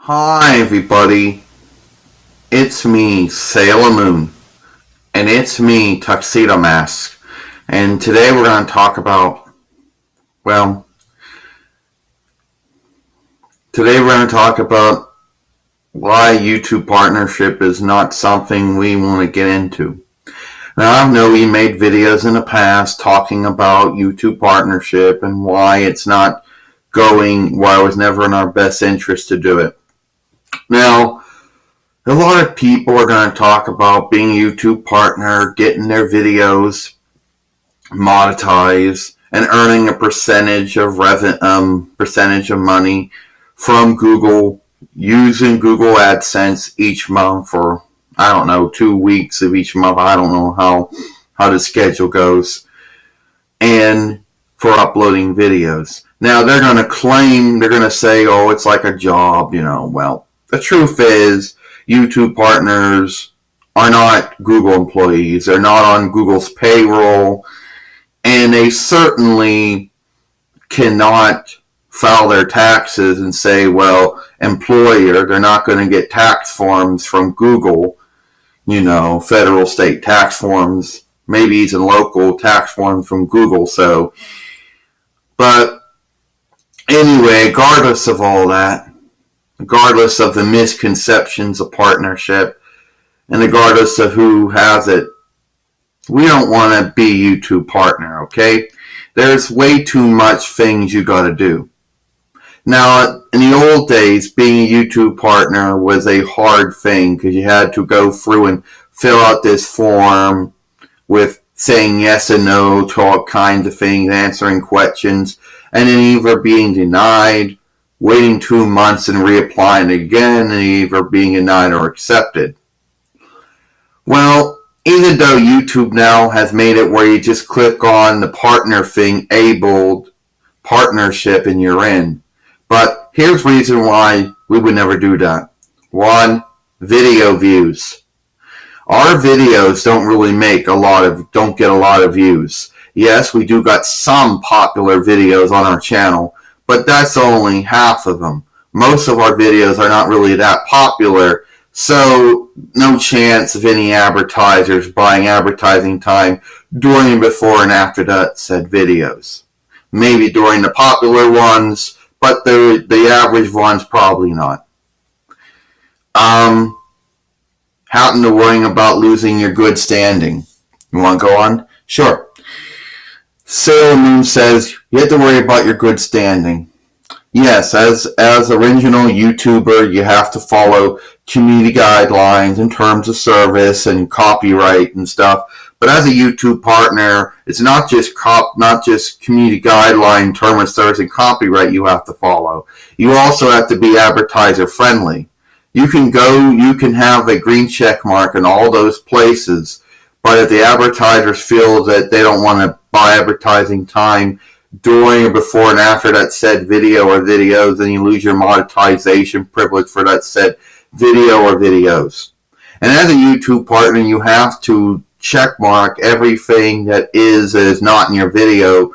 Hi everybody, it's me, Sailor Moon, and it's me, Tuxedo Mask, and today we're going to talk about, well, today we're going to talk about why YouTube partnership is not something we want to get into. Now I know we made videos in the past talking about YouTube partnership and why it's not going, why it was never in our best interest to do it. Now, a lot of people are going to talk about being a YouTube partner, getting their videos monetized, and earning a percentage of money from Google using Google AdSense each month for 2 weeks of each month. I don't know how the schedule goes, and for uploading videos. Now they're going to say, oh, it's like a job, well. The truth is, YouTube partners are not Google employees. They're not on Google's payroll, and they certainly cannot file their taxes and say, well, employer, they're not going to get tax forms from Google, federal, state tax forms, maybe even local tax forms from Google. But anyway, regardless of all that, regardless of the misconceptions of partnership, and regardless of who has it, we don't want to be a YouTube partner, okay? There's way too much things you got to do. Now, in the old days, being a YouTube partner was a hard thing because you had to go through and fill out this form with saying yes and no to all kinds of things, answering questions, and then either being denied, waiting 2 months and reapplying again, and either being denied or accepted. Well, even though YouTube now has made it where you just click on the partner thing, enabled partnership, and you're in. But here's the reason why we would never do that. 1, video views. Our videos don't get a lot of views. Yes, we do got some popular videos on our channel, but that's only half of them. Most of our videos are not really that popular, so no chance of any advertisers buying advertising time during and before and after that said videos. Maybe during the popular ones, but the average ones probably not. Happen to worrying about losing your good standing. You want to go on? Sure. Sailor Moon says you have to worry about your good standing. Yes, as original YouTuber, you have to follow community guidelines in terms of service and copyright and stuff. But as a YouTube partner, it's not just community guideline, term of service, and copyright you have to follow. You also have to be advertiser friendly. You can have a green check mark in all those places, but if the advertisers feel that they don't want to buy advertising time during or before and after that said video or videos, then you lose your monetization privilege for that said video or videos. And as a YouTube partner, you have to check mark everything that is not in your video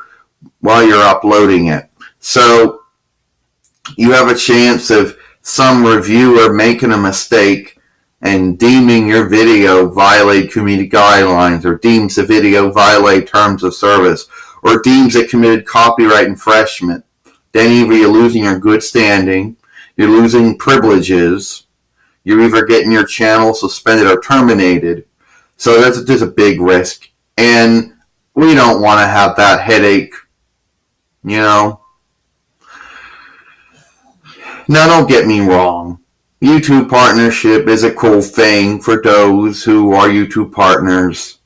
while you're uploading it. So you have a chance of some reviewer making a mistake and deeming your video violate community guidelines, or deems the video violate terms of service, or deems it committed copyright infringement. Then either you're losing your good standing, you're losing privileges, you're either getting your channel suspended or terminated. So there's a big risk, and we don't want to have that headache, Now, don't get me wrong. YouTube partnership is a cool thing for those who are YouTube partners.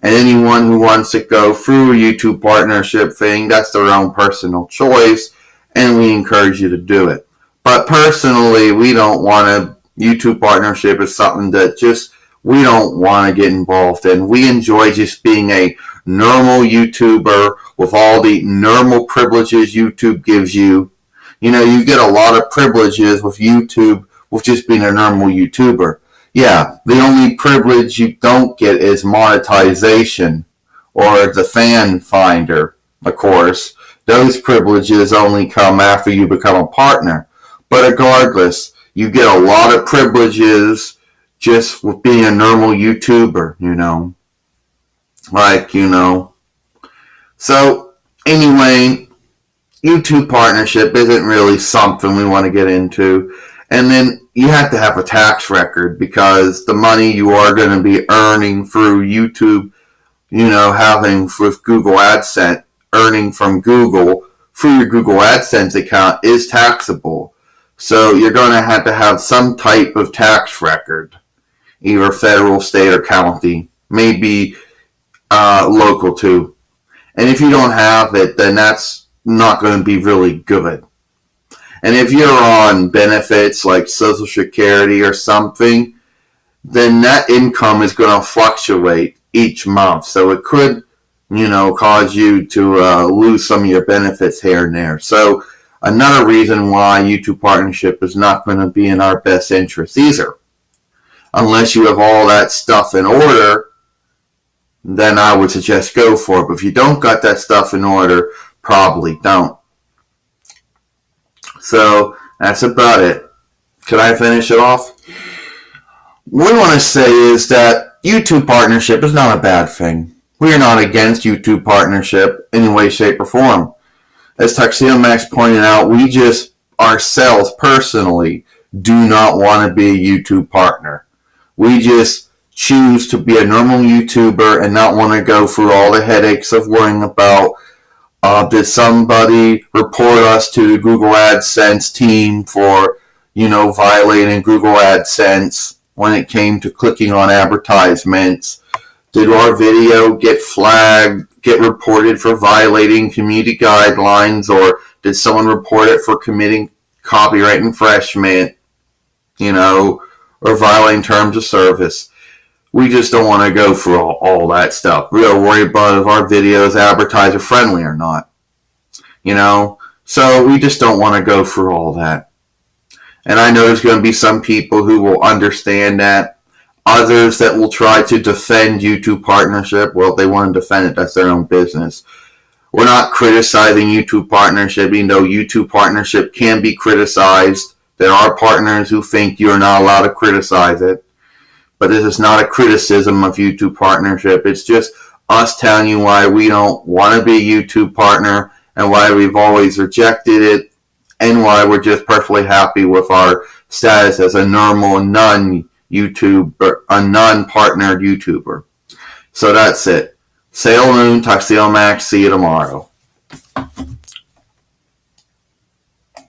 And anyone who wants to go through a YouTube partnership thing, that's their own personal choice, and we encourage you to do it. But personally, we don't want to. YouTube partnership is something that we don't want to get involved in. We enjoy just being a normal YouTuber with all the normal privileges YouTube gives you. You get a lot of privileges with YouTube with just being a normal YouTuber. Yeah, the only privilege you don't get is monetization or the fan finder, of course. Those privileges only come after you become a partner. But regardless, you get a lot of privileges just with being a normal YouTuber, So, anyway, YouTube partnership isn't really something we want to get into. And then you have to have a tax record because the money you are going to be earning through YouTube, having with Google AdSense, earning from Google through your Google AdSense account is taxable. So you're going to have some type of tax record, either federal, state, or county, maybe local too. And if you don't have it, then that's not going to be really good. And if you're on benefits like Social Security or something, then that income is going to fluctuate each month. So it could, cause you to lose some of your benefits here and there. So another reason why YouTube partnership is not going to be in our best interest either. Unless you have all that stuff in order, then I would suggest go for it. But if you don't got that stuff in order, probably don't. So that's about it. Could I finish it off? What we want to say is that YouTube partnership is not a bad thing. We are not against YouTube partnership in any way, shape, or form. As Tuxedo Max pointed out, we just ourselves personally do not want to be a YouTube partner. We just choose to be a normal YouTuber and not want to go through all the headaches of worrying about did somebody report us to the Google AdSense team for, violating Google AdSense when it came to clicking on advertisements? Did our video get flagged, get reported for violating community guidelines, or did someone report it for committing copyright infringement, or violating terms of service? We just don't want to go through all that stuff. We don't worry about if our video is advertiser friendly or not. So we just don't want to go through all that. And I know there's going to be some people who will understand that. Others that will try to defend YouTube partnership. Well, if they want to defend it, that's their own business. We're not criticizing YouTube partnership, even though YouTube partnership can be criticized. There are partners who think you're not allowed to criticize it. But this is not a criticism of YouTube partnership. It's just us telling you why we don't want to be a YouTube partner and why we've always rejected it and why we're just perfectly happy with our status as a normal non-partnered YouTuber. So that's it. Sail Moon, Tuxedo Max, see you tomorrow.